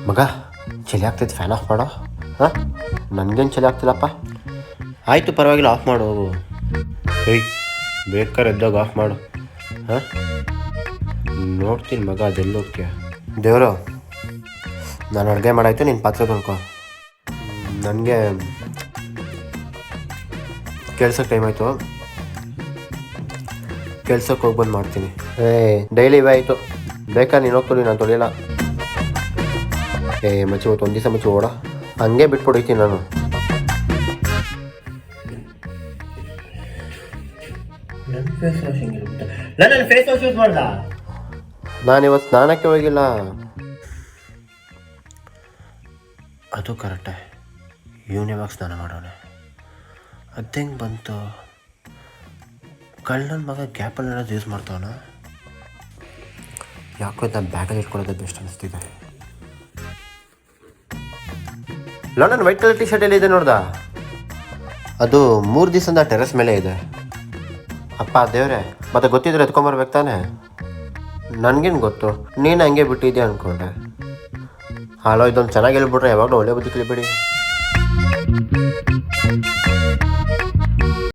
ಮಗ ಚಳಿ ಆಗ್ತೈತೆ, ಫ್ಯಾನ್ ಆಫ್ ಮಾಡೋ. ಹಾಂ, ನನಗೇನು ಚಳಿ ಆಗ್ತಿಲ್ಲಪ್ಪ. ಆಯಿತು, ಪರವಾಗಿಲ್ಲ, ಆಫ್ ಮಾಡು ಹೋಗು. ಏಯ್, ಬೇಕಾದ್ರೆ ಎದ್ದಾಗ ಆಫ್ ಮಾಡು. ಹಾಂ, ನೋಡ್ತೀನಿ ಮಗ, ಅದೆಲ್ಲಿ ಹೋಗ್ತೀಯ. ದೇವರು, ನಾನು ಅಡುಗೆ ಮಾಡಾಯ್ತು, ನೀನು ಪಾತ್ರೆ ತೊಳ್ಕೊ. ನನಗೆ ಕೆಲ್ಸಕ್ಕೆ ಟೈಮ್ ಆಯಿತು, ಕೆಲ್ಸಕ್ಕೆ ಹೋಗಿ ಬಂದು ಮಾಡ್ತೀನಿ. ಡೈಲಿ ಇವೇ ಆಯಿತು, ಬೇಕಾದ್ರೆ ನೀನು ಹೋಗ್ತೀನಿ, ನಾನು ತೊಳೆಯಲ್ಲ. ಮಚ್ಚಿ ಇವತ್ತು ಒಂದು ದಿವಸ ಮಚ್ಚಿ ಓಡ, ಹಂಗೆ ಬಿಟ್ಬಿಡೈತೀನಿ ನಾನು. ನನ್ನ ಫೇಸ್ ವಾಶ್ ಯೂಸ್ ಮಾಡ್ದ. ನಾನು ಇವತ್ತು ಸ್ನಾನಕ್ಕೆ ಹೋಗಿಲ್ಲ. ಅದು ಕರೆಕ್ಟೇ, ಇವನು ಯಾವಾಗ ಸ್ನಾನ ಮಾಡೋಣ. ಅದಂಗೆ ಬಂತು, ಕಳ್ಳನ ಮಗ ಗ್ಯಾಪಲ್ಲಿ ಏನಾದ್ರು ಯೂಸ್ ಮಾಡ್ತಾವನ. ಯಾಕೋ ನಾನು ಬ್ಯಾಗಲ್ಲಿ ಇಟ್ಕೊಳ್ಳೋದೇ ಬೆಸ್ಟ್ ಅನಿಸ್ತಿದೆ. ಇಲ್ಲ, ನಾನು ವೈಟ್ ಕಲರ್ ಟಿ ಶರ್ಟಲ್ಲಿ ಇದೆ ನೋಡ್ದ, ಅದು 3 ದಿವಸದಿಂದ ಟೆರೆಸ್ ಮೇಲೆ ಇದೆ. ಅಪ್ಪ ದೇವ್ರೆ, ಮತ್ತೆ ಗೊತ್ತಿದ್ರೆ ಎತ್ಕೊಂಬರ್ಬೇಕು ತಾನೆ. ನನಗೇನು ಗೊತ್ತು, ನೀನು ಹಂಗೆ ಬಿಟ್ಟಿದ್ಯಾ ಅಂದ್ಕೊಂಡೆ. ಹಾಳೋ, ಇದೊಂದು ಚೆನ್ನಾಗಿ ಹೇಳ್ಬಿಟ್ರೆ ಯಾವಾಗಲೂ ಒಳ್ಳೆ ಬುದ್ಧಿ ಕಲಿಬೇಡಿ.